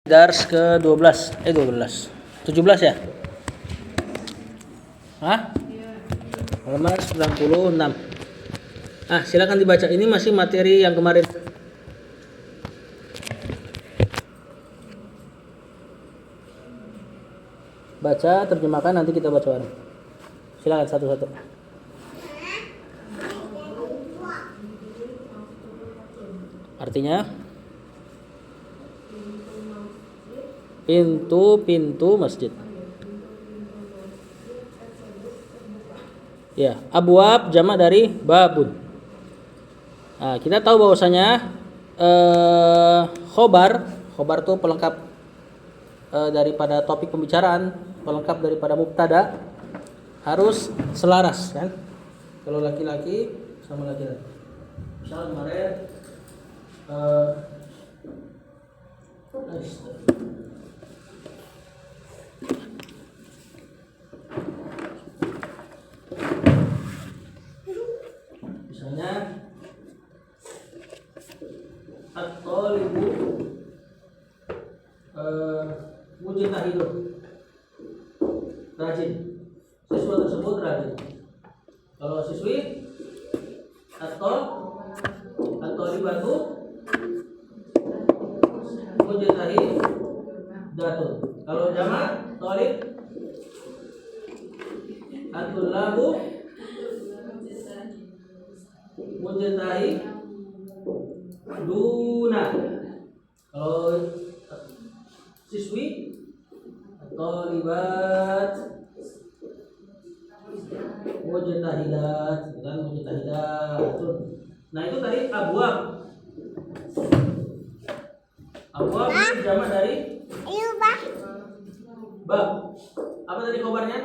Dars ke-12 12 17 ya? Hah? Halaman 96. Silakan dibaca. Ini masih materi yang kemarin. Baca, terjemahkan, nanti kita baca bareng. Silakan satu-satu. Artinya pintu masjid. Ya, abwab jamak dari babun. Kita tahu bahwasanya khobar itu pelengkap daripada topik pembicaraan, pelengkap daripada mubtada, harus selaras kan? Kalau laki-laki sama laki-laki. Misal kemarin misalnya at-talibu mujtahidun, rajin. Siswa tersebut rajin. Kalau siswi at-talibatu mujtahidatun. Kalau jamak talib at-tullabu mujtahiduna. Kalau siswi at-talibat mujtahidat, bukan mujtahidatun. Nah, itu tadi abwab. Abwab itu jamak dari bab. Apa tadi khobarnya?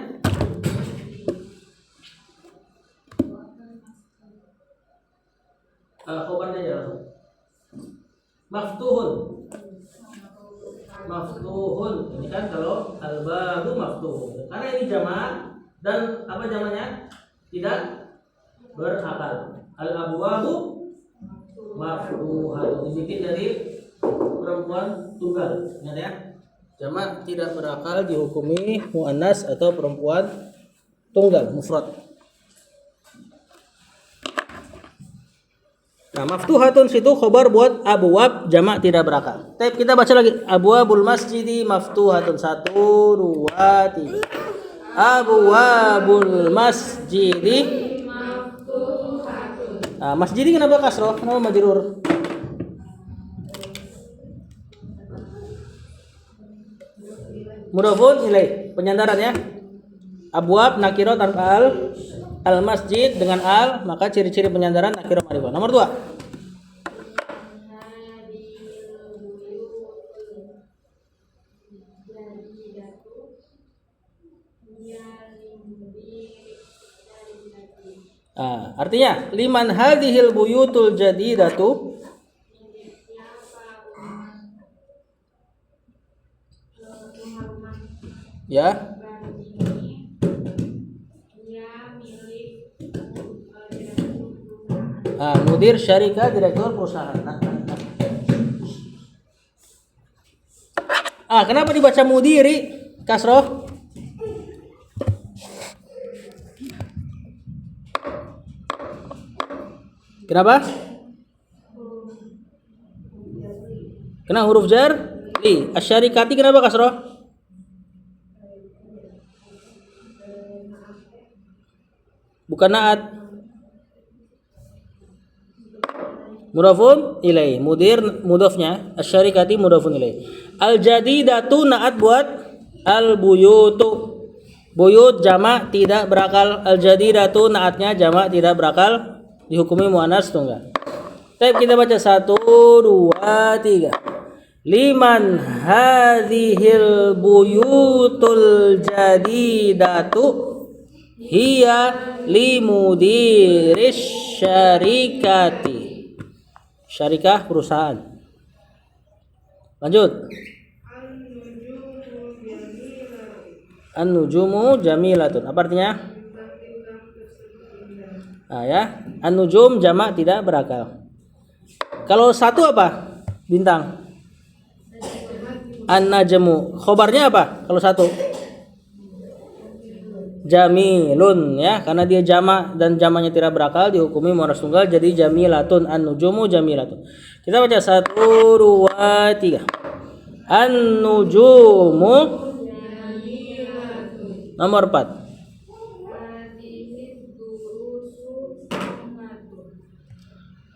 Khobarnya ya langsung. Maftuhun. Ini kan kalau al-babu maftuhun. Karena ini jamak dan apa jamaknya? Tidak berakal. Al-abwabu maftuhatun. Dibikin dari perempuan tunggal. Ingat ya? Jamak tidak berakal dihukumi muannas atau perempuan tunggal, mufrad. Nah, maftuhatun situ khobar buat abwab jamak tidak berakal. Tapi kita baca lagi. Abwabul masjidi maftuhatun. 1 2 3. Abwabul masjidi maftuhatun. Masjidi kenapa kasroh? Kenapa majrur? Mudhafun ilaih, penyandaran ya. Abwab nakirah tanpa al masjid dengan al, maka ciri-ciri penyandaran nakirah ma'rifah. Nomor 2. Artinya liman hadhil buyutul jadidatu, ya. Mudir syarikah, direktur perusahaan. Kenapa dibaca mudiri kasroh? Kenapa? Kena huruf jar? Asyarikati kenapa kasroh? Bukan naat. Mudhafun ilaih, mudir mudhafnya, asyarikati mudhafun ilaih. Al-jadidatu naat buat al-buyutu. Buyut jamak tidak berakal, al-jadidatu naatnya jamak tidak berakal, dihukumi muannas tunggal. Baik, kita baca 1 2 3. Liman hadhil buyutul jadidatu hiya limudiris syarikati. Syarikah perusahaan. Lanjut. An-nujumu jamilatun. Apa artinya? Ya, an-nujum jamak tidak berakal. Kalau satu apa? Bintang. An-najmu. Khobarnya apa? Kalau satu. Jamilun ya, karena dia jamak dan jamaknya tidak berakal dihukumi muannas tunggal jadi jamilatun. An-nujumu jamilatun. Kita baca 1 2 3. An-nujumu nomor 4.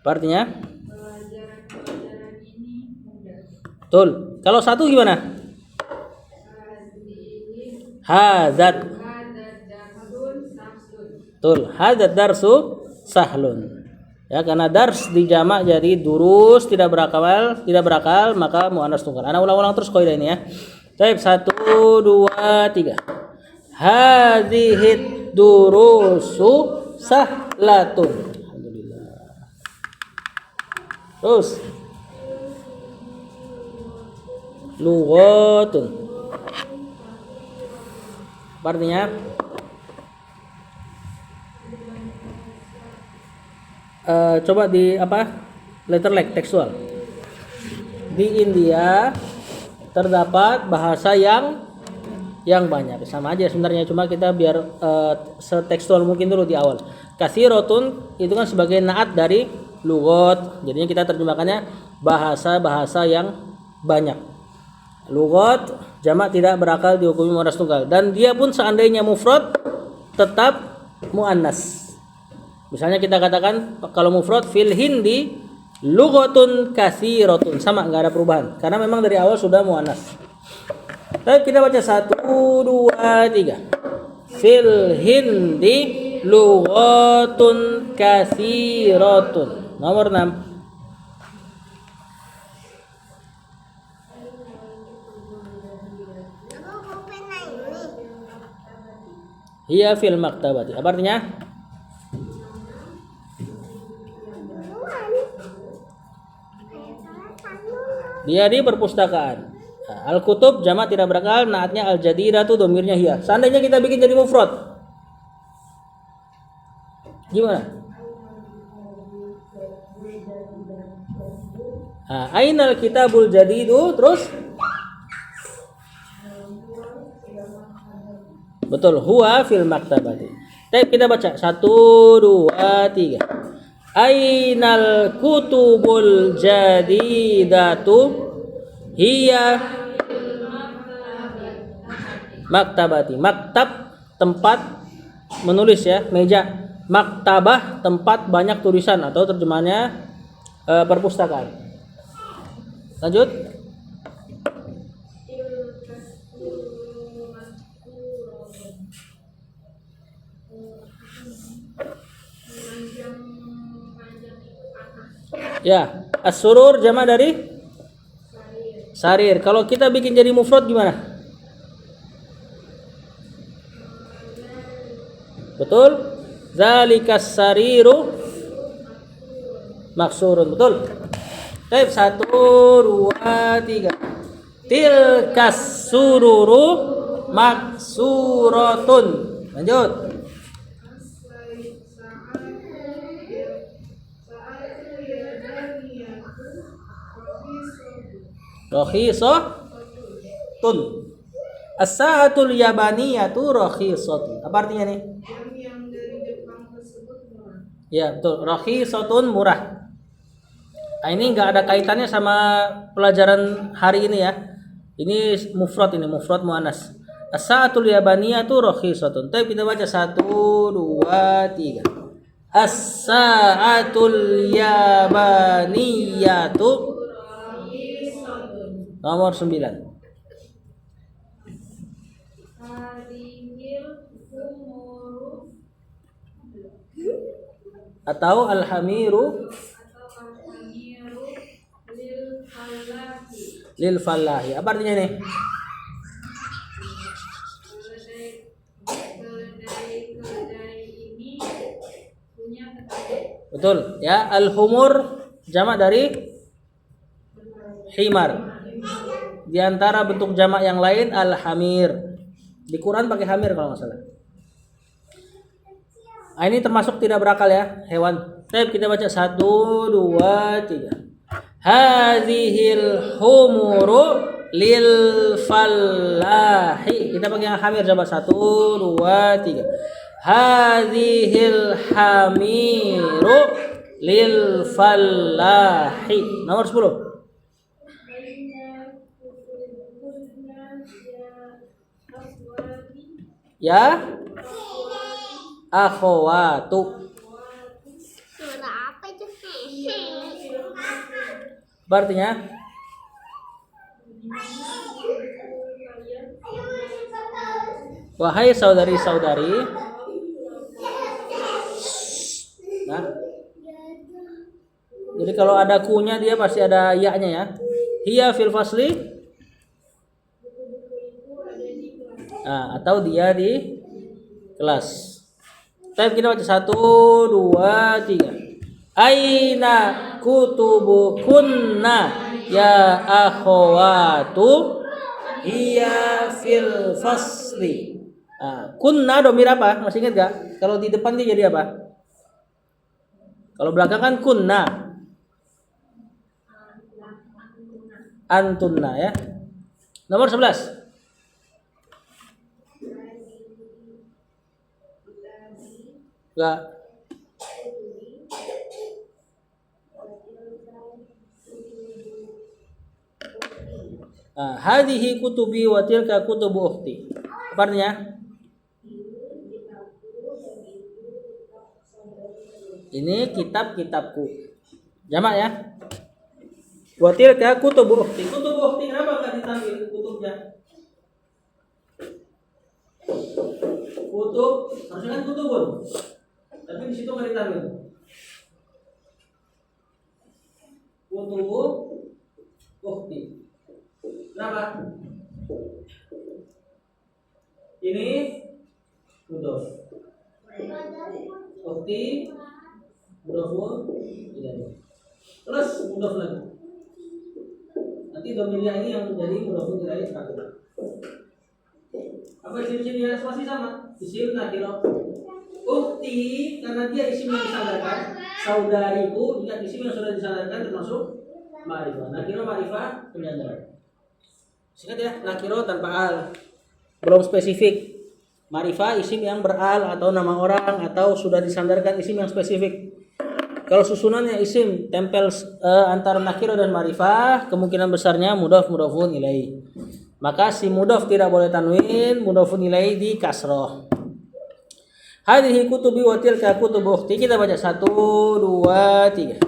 Artinya? Betul. Kalau satu gimana? Hadzat. Betul. Hadzat darsu sahlun. Ya, karena dars dijamak jadi durus tidak berakal maka muannas tunggal. Ana ulang-ulang terus kaidah ini ya. Baik, 1 2 3. Hadhihid durusu sahlatun. Alhamdulillah. Terus lughatun. Artinya coba di apa? Letter like tekstual. Di India terdapat bahasa yang banyak. Sama aja sebenarnya, cuma kita biar setekstual mungkin dulu di awal. Katsirotun itu kan sebagai naat dari lughat. Jadinya kita terjemahkannya bahasa-bahasa yang banyak. Lughat jamak tidak berakal dihukumi muannas tunggal dan dia pun seandainya mufrad tetap muannas. Misalnya kita katakan kalau mufrad fil hindi lughatun katsiratun, sama enggak ada perubahan karena memang dari awal sudah muannas. Baik, kita baca 1 2 3. Fil hindi lughatun katsiratun. Nomor 6. Hiya fil maktabati. Apa artinya? Dia di perpustakaan. Nah, al-kutub jamak tidak berakal, naatnya al-jadiratu, domirnya hiya. Seandainya kita bikin jadi mufrad, gimana? Nah, ainal kitabul jadidu, terus betul, huwa fil maktabati. Kita baca 1 2 3. Ainal kutubul jadidatu hiya maktabati. Maktab tempat menulis ya, meja. Maktabah tempat banyak tulisan atau terjemahannya perpustakaan. Lanjut. Ya, as-surur jamak dari sarir. Kalau kita bikin jadi mufrad gimana? Betul? Zalikas sariru maksurun. Betul? Baik, 1 2 3. Tilkas sururu maksuratun. Lanjut. Rakhisatun. As-sa'atul yabaniyatu rakhisatun. Apa artinya nih? Yang dari Jepang tersebut murah. Ya, betul. Rakhisatun murah. Nah, ini enggak ada kaitannya sama pelajaran hari ini ya. Ini mufrad muannas. As-sa'atul yabaniyatu rakhisatun. Tapi kita baca 1 2 3. As-sa'atul yabaniyatu nomor 9. Atau al-hamiru lil falahi. Apa artinya nih? Betul ya, al-humur jamak dari himar. Di antara bentuk jamak yang lain al-hamir. Di Quran pakai hamir kalau nggak salah. Nah, ini termasuk tidak berakal ya, hewan. Baik, kita baca 1 2 3. Hadhil humuru lil falahi. Kita pakai yang hamir coba 1 2 3. Hadhil hamiru lil falahi. Nomor 10. Ya akhwatu. Suara apa itu? Artinya wahai saudari-saudari. Nah, jadi kalau ada kunya dia pasti ada ya-nya ya. Hiya fil fasli. Nah, atau dia di kelas. Tapi kita baca 1 2 3. Aina kutubukunna ya akhwatu hiya fil fasli. Nah, kunna domir apa? Masih ingat gak? Kalau di depan dia jadi apa? Kalau belakang kan kunna. Antunna ya. Nomor 11. Enggak. Hadhihi kutubi wa tilka kutubu ukhti. Apa artinya? Ini kitab-kitabku. Jamak ya. Wa tilka kutubu ukhti. Kutubu ukhti kenapa enggak ditambil kutubnya? Kutub, harusnya kan kutubun. Tapi di situ enggak ditambil. Kutubu ukhti. Kenapa? Ini mudhof. Ukhti mudhofun ilaih. Terus mudhof lagi. Nanti domirnya ini yang menjadi mudhofun ilaih satu. Apa isim-isimnya masih sama? Isim nakirah. Ukhti karena dia isim yang disandarkan. Saudariku, ingat isim yang sudah disandarkan termasuk ma'rifah. Nakirah ma'rifah penyandar. Ingat ya, nakirah tanpa al. Belum spesifik. Ma'rifah isim yang beral atau nama orang atau sudah disandarkan isim yang spesifik. Kalau susunannya isim tempel antara nakirah dan ma'rifah, kemungkinan besarnya mudhof mudhofun ilaih. Maka si mudhof tidak boleh tanwin, mudhofun ilaih di kasroh. Hadhihi kutubi wa tilka kutubu ukhti. Kita baca 1 2 3.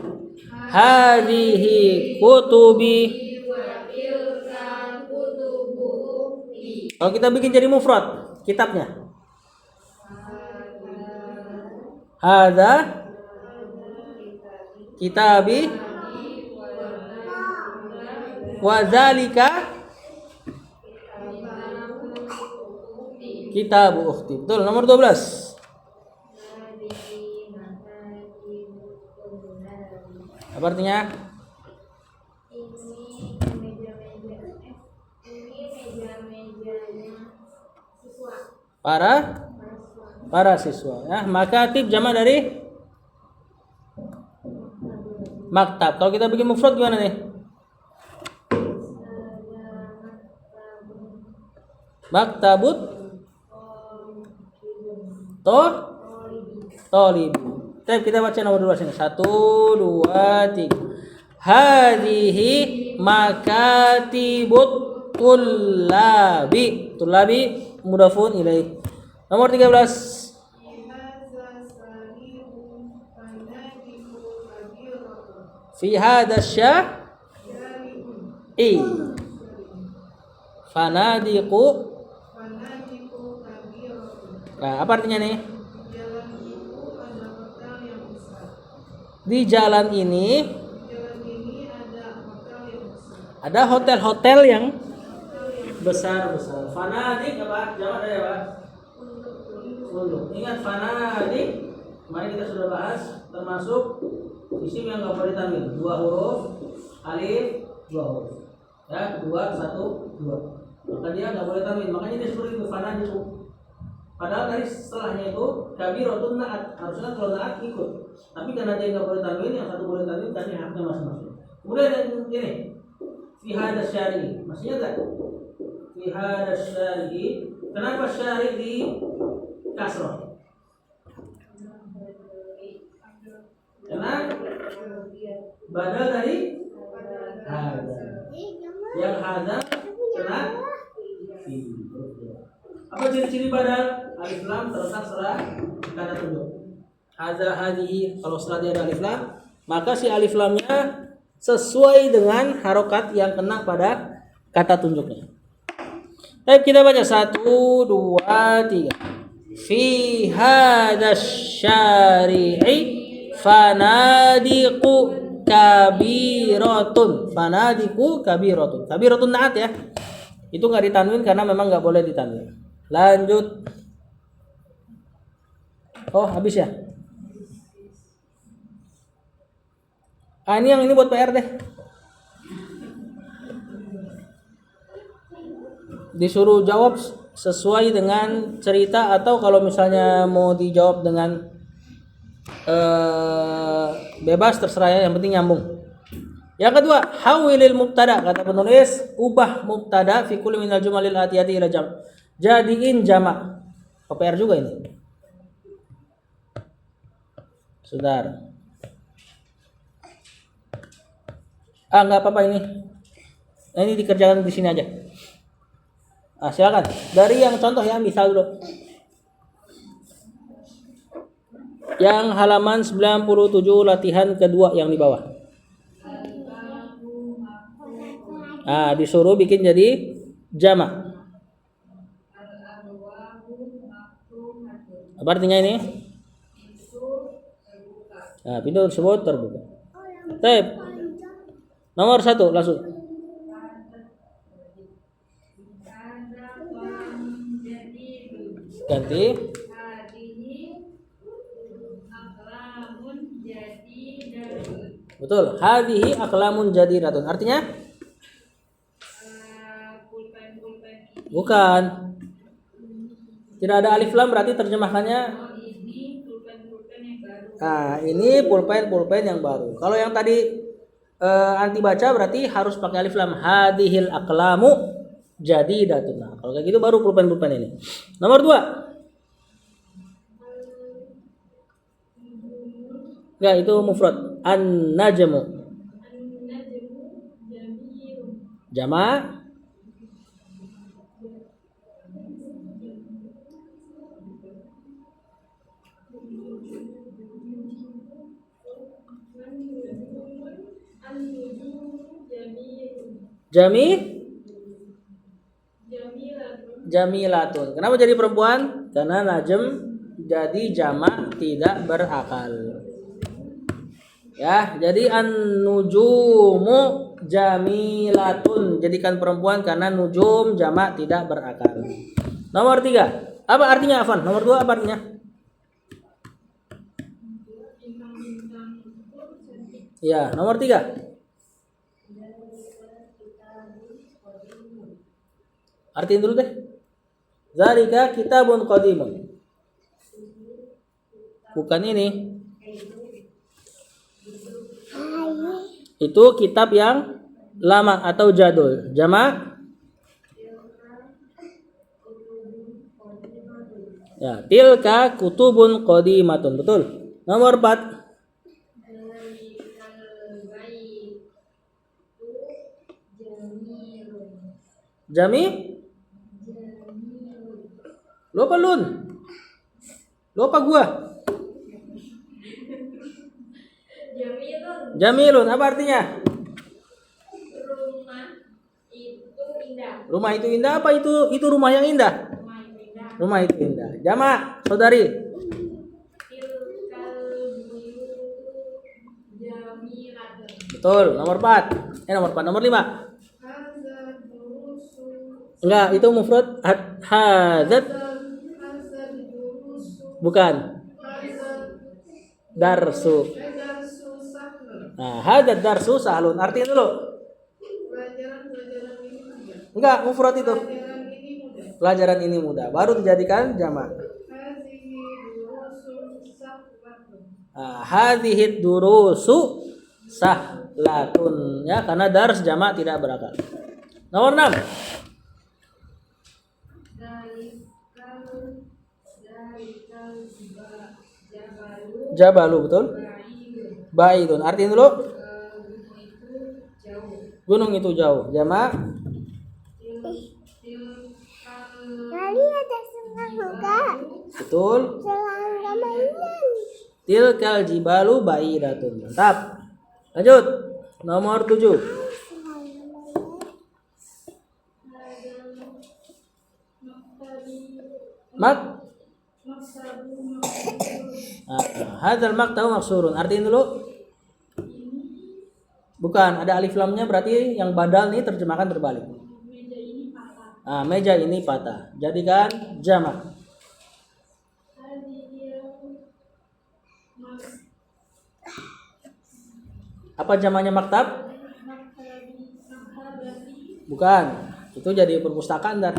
Hadhihi kutubi. Kalau kita bikin jadi mufrad, kitabnya. Hadza kitabi wa dzalika kitabu ukhti. Betul, nomor 12. Apa artinya? Para siswa ya. Makatib jamak dari maktab. Kalau kita bikin mufrad gimana nih? Maktabut tolib. Kita baca nomor 12 ini. 1 2 3. Hadhihi makatibut tullabi. Tullabi mudhafun ilaih. Nomor 13. Fi hadha syai fanadiqu. Nah, apa artinya nih? Di jalan ini ada hotel-hotel yang besar-besar. Fanadik apa? Jamak dari apa? Pondok. Ingat fanadik, kemarin kita sudah bahas, termasuk isim yang nggak boleh tampil. 2 huruf, alif, 2 huruf. Ya, 2 1 2. Maka dia nggak boleh tampil. Makanya dia seperti itu fanadik. Padahal tadi setelahnya itu kabirotun naat. Harusnya kalau naat ikut. Tapi karena dia nggak boleh tampil, yang satu boleh tampil, tadi haknya masing-masing. Kemudian yang ini Fi hada syari. Maksudnya enggak? Fi hada syari. Kenapa syari di kasroh? Karena badal dari hada. Yang hada kena fi. Apa ciri-ciri badal? Alif lam terletak setelah kata tunjuk. Hada hadihi, kalau setelah dia ada alif lam, maka si alif lamnya sesuai dengan harokat yang kena pada kata tunjuknya. Baik, kita baca 1, 2, 3. Fi hadas syari'i fanadiqu kabiratun. Fanadiqu kabiratun. Kabiratun naat ya. Itu nggak ditanwin karena memang nggak boleh ditanwin. Lanjut. Oh, habis ya? Ini yang ini buat PR deh. Disuruh jawab sesuai dengan cerita, atau kalau misalnya mau dijawab dengan bebas terserah ya, yang penting nyambung. Yang kedua, hawilil mubtada, kata penulis, ubah mubtada fi kulli minal jumalil atiyati ila jam. Jadiin jamak. PR juga ini. Saudara. Enggak apa-apa ini. Ini dikerjakan di sini aja. Silakan. Dari yang contoh ya, misal dulu. Yang halaman 97 latihan kedua yang di bawah. Disuruh bikin jadi jamak. Apa artinya ini? Pintu tersebut terbuka. Baik. Nomor 1 langsung. Ganti. Betul. Hadihi aklamun jadiratun. Artinya? Bukan. Tidak ada alif lam, berarti terjemahkannya ini pulpen yang baru. Kalau yang tadi anti baca berarti harus pakai alif lam. Hadihil aqlamu jadidatun. Nah, kalau kayak gitu baru pulpen ini. Nomor 2. Enggak, itu mufrad. An-najmu. Jama'. Jamilatun. Kenapa jadi perempuan? Karena najm jadi jamak tidak berakal. Ya, jadi an-nujumu jamilatun. Jadikan perempuan karena nujum jamak tidak berakal. Nomor 3. Apa artinya, Afan? Nomor 2 apa artinya? Ya, nomor 3. Artiin dulu deh. Zalika kitabun qadimun. Bukan ini. Itu kitab yang lama atau jadul. Jamak. Ya, tilka kutubun qadimatun. Betul. Nomor 4. Jami? Lupa lun. Lupa gua. Jamilun apa artinya? Rumah itu indah apa itu rumah yang indah? Rumah itu indah. Jamak, saudari. Betul, nomor 4. Nomor 5. Enggak, itu mufrad hadzat. Bukan. Darsu. Nah, hadzat darsu sahlun. Artinya dulu. Enggak, mufrad itu. Pelajaran ini mudah. Baru dijadikan jamak. Hadhihi durusu latun ya, karena dars jamak tidak berakal. Nomor 6. Jabalu, betul. Baidun. Artiin dulu. Gunung itu jauh. Jamak. Tadi ada senang juga. Betul. Serangga mainan. Tilkal jibalu baidatun. Mantap. Lanjut. Nomor 7. Mak. Hadzal maktabu maksurun. Artiin dulu. Bukan, ada alif lamnya, berarti yang badal nih terjemahkan terbalik. Meja ini patah. Jadikan jamak. Apa jamaknya maktab? Bukan. Itu jadi perpustakaan dan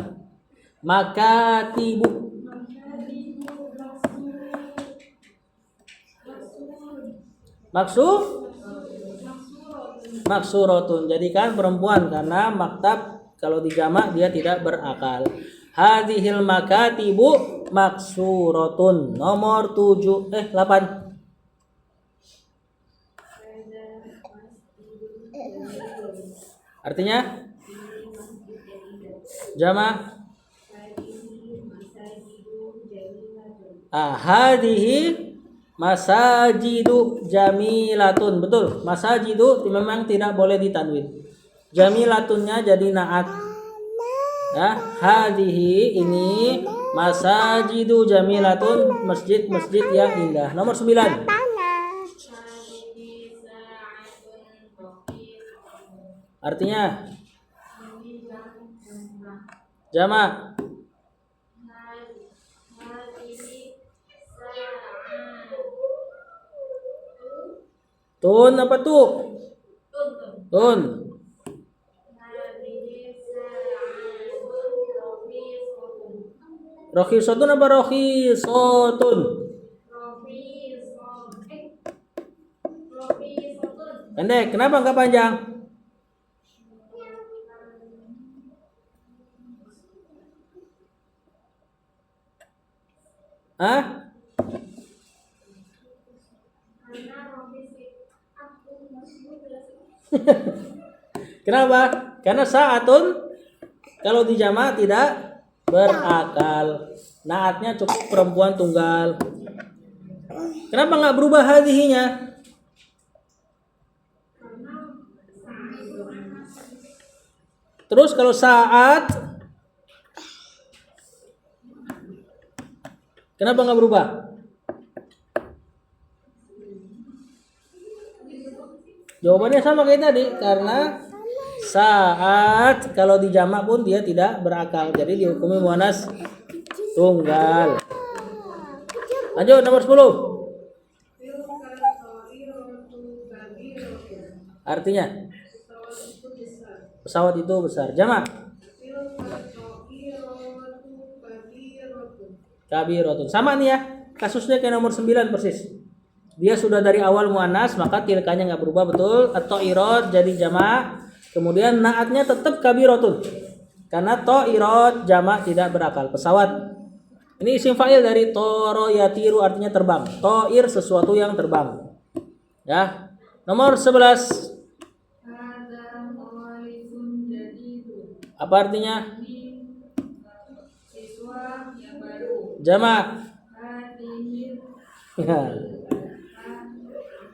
makatibu. Maksuratun. Jadikan perempuan karena maktab kalau dijamak dia tidak berakal. Hadhil makatibu maksuratun. Nomor 8. Artinya jamak. Hadhihi masajidu jamilatun. Betul. Masajidu memang tidak boleh ditanwin. Jamilatunnya jadi naat. Ya, hadhihi ini masajidu jamilatun, masjid-masjid yang indah. Nomor 9. Artinya jamak. Tun apa tuh? Tun. Rohisotun apa rohisotun? Pendek. Kenapa enggak panjang? Hah? Kenapa? Karena saatun kalau dijamak tidak berakal. Naatnya cukup perempuan tunggal. Kenapa nggak berubah hadhihinya? Terus kalau saat, kenapa nggak berubah? Jawabannya sama kayak tadi, karena saat kalau dijamak pun dia tidak berakal, jadi dihukumi muannas tunggal. Lanjut nomor 10. Artinya pesawat itu besar. Jamak kabirotun. Sama nih ya, kasusnya kayak nomor 9 persis. Dia sudah dari awal muannas, maka tilkanya nggak berubah, betul. At-ta'irat jadi jamak. Kemudian naatnya tetap kabirotun. Karena ta'irat jamak tidak berakal. Pesawat. Ini isim fa'il dari toro yatiru, artinya terbang. Ta'ir sesuatu yang terbang. Ya. Nomor 11. Apa artinya? Jamak.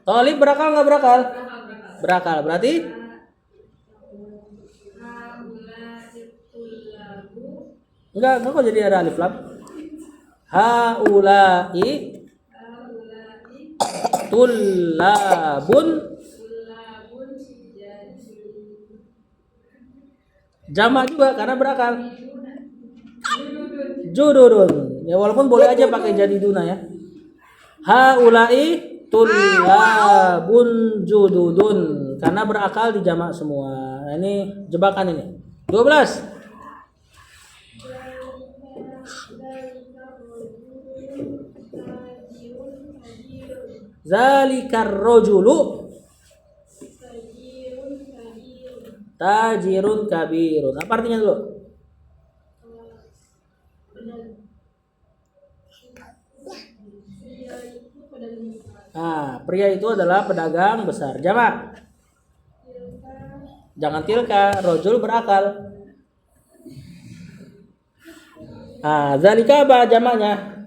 Tolib berakal nggak berakal? Berakal. Berarti enggak kok jadi ada alif lam. Haulai tullabun. Jamak juga karena berakal. Jududun. Ya walaupun boleh aja pakai jadi duna ya. Haulai tullabun jududun karena berakal di jamak semua. Nah, ini jebakan ini. 12. Zalikar rajulu Tajirun kabirun. Apa artinya dulu? Nah, pria itu adalah pedagang besar. Jamak. Jangan tilka, rojul berakal. Ah, zalika apa jamaknya?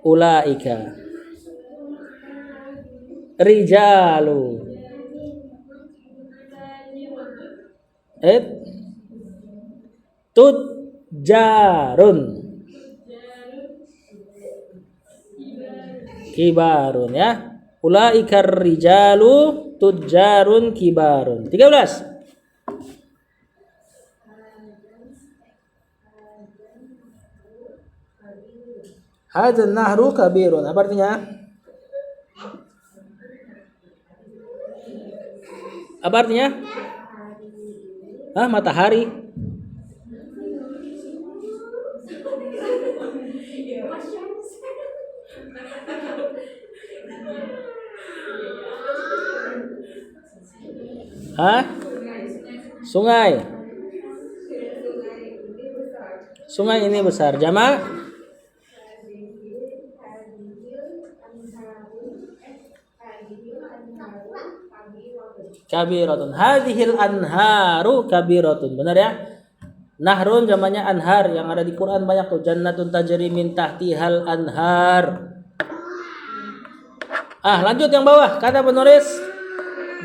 Ulaika. Rijalu. Tujarun. Kibarun ya. Ulaikar rijalu tujarun kibarun. 13. Hadzal nahru kabirun. Apa artinya? Apa artinya? Matahari. Sungai. Sungai ini besar. Jamak. Kabiratun. Hadhil anharu kabiratun. Benar ya? Nahrun zamannya anhar, yang ada di Quran banyak tuh. Jannatun tajri min tahtihal anhar. Lanjut yang bawah. Kata penulis,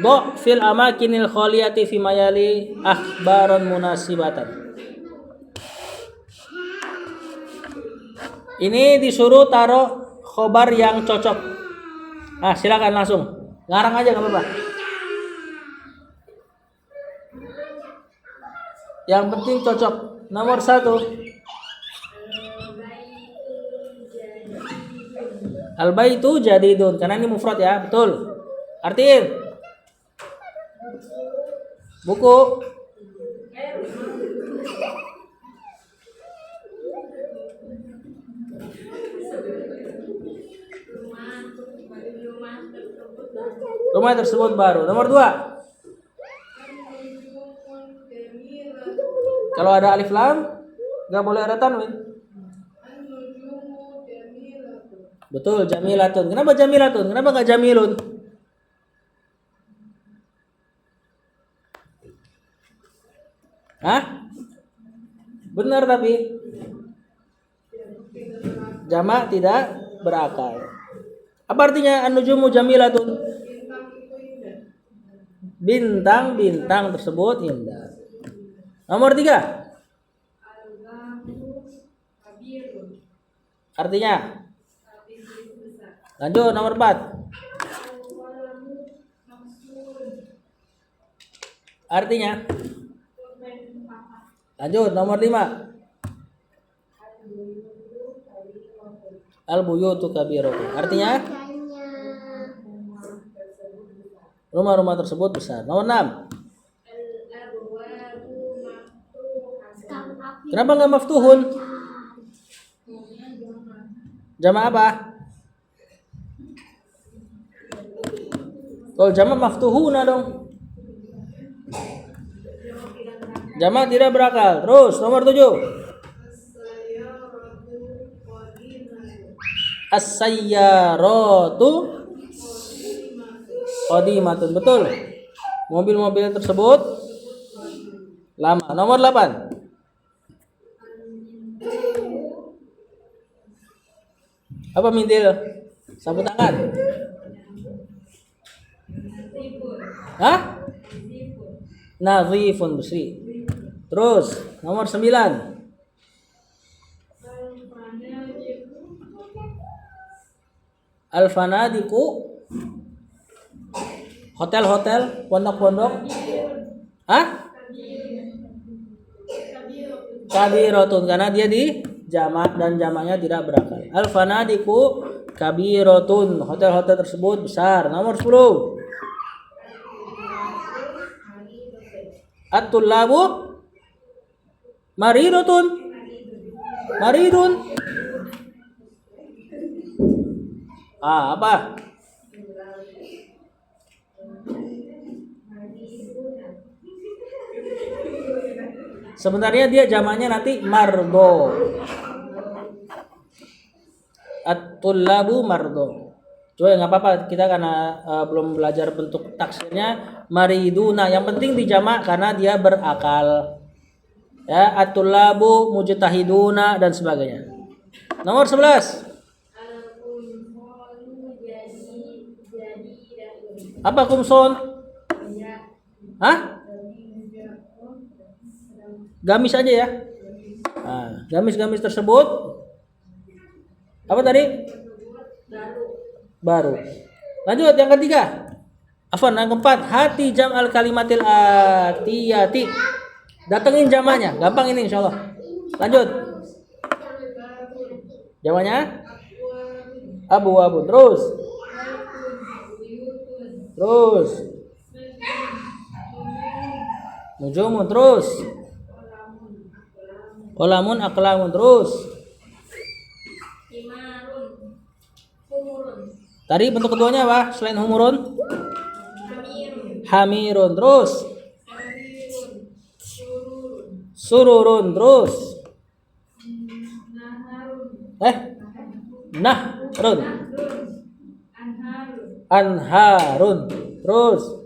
do fil amakinil khaliyati fi mayali akhbaron munasibatan. Ini disuruh taruh khobar yang cocok. Silakan langsung. Ngarang aja nggak apa-apa. Yang penting cocok. Nomor 1. Al-baitu jadidun. Karena ini mufrad ya, betul. Artiin. Buku. Rumah tersebut baru. Nomor 2. Kalau ada alif lam, nggak boleh ada tanwin. Betul, jamilatun. Kenapa jamilatun? Kenapa nggak jamilun? Benar tapi jamak tidak berakal. Apa artinya an-nujumu jamilatun? Bintang-bintang tersebut indah. Nomor 3. Artinya? Lanjut nomor 4. Artinya? Lanjut nomor 5. Al-buyutu kabiratu. Artinya? Rumah-rumah tersebut besar. Nomor 6. Kenapa nggak maftuhun? Jamak apa? Kalau jamak maftuhuna dong. Jamak tidak berakal. Terus nomor 7. As-sayyaratu qadimatun. Betul. Mobil-mobil tersebut lama. Nomor 8. Apa mintil? Sapu tangan. Nazifun bersih. Terus nomor 9. Al-fanadiku, hotel-hotel, pondok-pondok. Kabiratun, karena dia di jamak dan jamaknya tidak berakal. Al-fanadiku kabiratun, hotel-hotel tersebut besar. Nomor 10. At-tullabu maridun. Apa? Sebenarnya dia jamaknya nanti mardo. At-tullabu mardo. Coba nggak apa-apa, kita karena belum belajar bentuk taksirnya. Mariduna, yang penting dijamak karena dia berakal. Ya, at-tullabu mujtahiduna dan sebagainya. Nomor 11. Apa kumson? Hah? Gamis aja ya. Nah, gamis-gamis tersebut apa tadi? Baru. Lanjut yang ketiga. Afwan, yang keempat, hati jam al kalimatil atiyati. Datengin jamannya, gampang ini insyaallah. Lanjut. Jamannya abu-abu. Terus. Nujumun. Terus. Qalamun, aqlamun. Terus. Tadi bentuk keduanya apa? Selain humurun? Hamirun. Terus. Sururun. Terus. Nahrun. Anharun. Terus.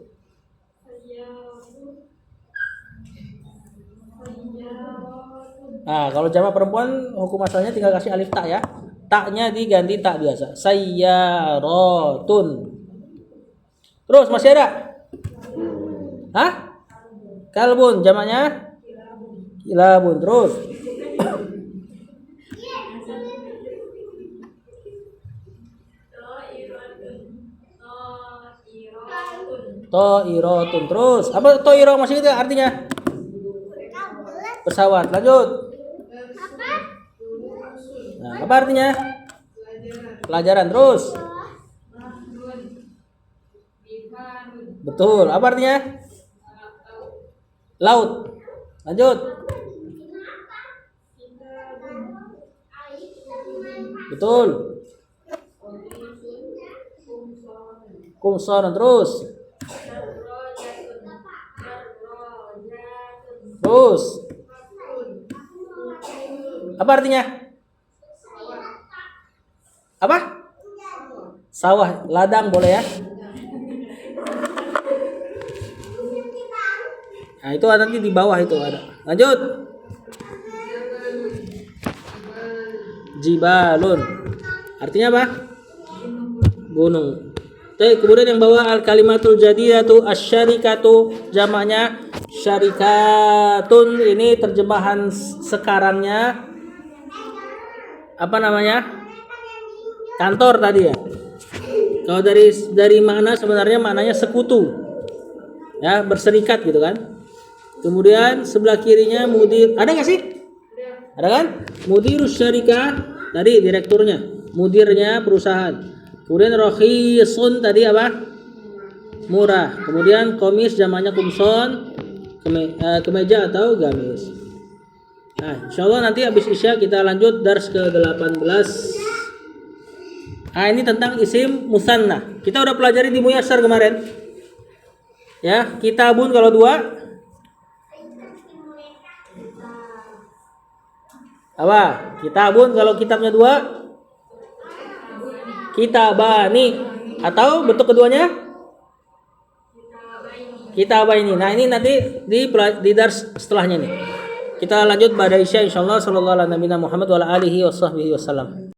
Nah, kalau jamak perempuan hukum asalnya tinggal kasih alif tak ya. Taknya diganti tak biasa. Sayyaratun. Terus masih ada? Hah? Kalbun, jamaknya kilabun. Terus. To'iratun. Terus. Apa to'iro masih itu artinya? Pesawat. Lanjut. Nah, apa artinya? Pelajaran. Terus. Betul. Apa artinya? Laut. Lanjut. Betul. Kumson. Terus. Terus. Apa artinya? Apa? Sawah, ladang boleh ya. Nah, itu nanti di bawah itu ada. Lanjut. Jibalun. Artinya apa? Gunung. Kemudian yang bawah al kalimatul jadidatu asyarikatu, jamaknya syarikatun. Ini terjemahan sekarangnya apa namanya? Kantor tadi ya. Kalau dari makna sebenarnya maknanya sekutu. Ya, berserikat gitu kan. Kemudian sebelah kirinya mudir. Ada nggak sih? Ada kan? Mudirus syarikah tadi direkturnya, mudirnya perusahaan. Kemudian rakhisun tadi apa? Murah. Kemudian komis jamaknya kumson, kemeja atau gamis. Nah, insyaallah nanti habis isya kita lanjut dars ke-18. Nah, ini tentang isim musanna. Kita udah pelajari di Muyassar kemarin. Ya, kitabun kalau 2. Apa? Kitabun kalau kitabnya 2. Kitabani. Atau bentuk keduanya? Kitabaini. Nah, ini nanti di dars setelahnya nih. Kita lanjut pada isya insyaallah. Sallallahu alaihi wasallam.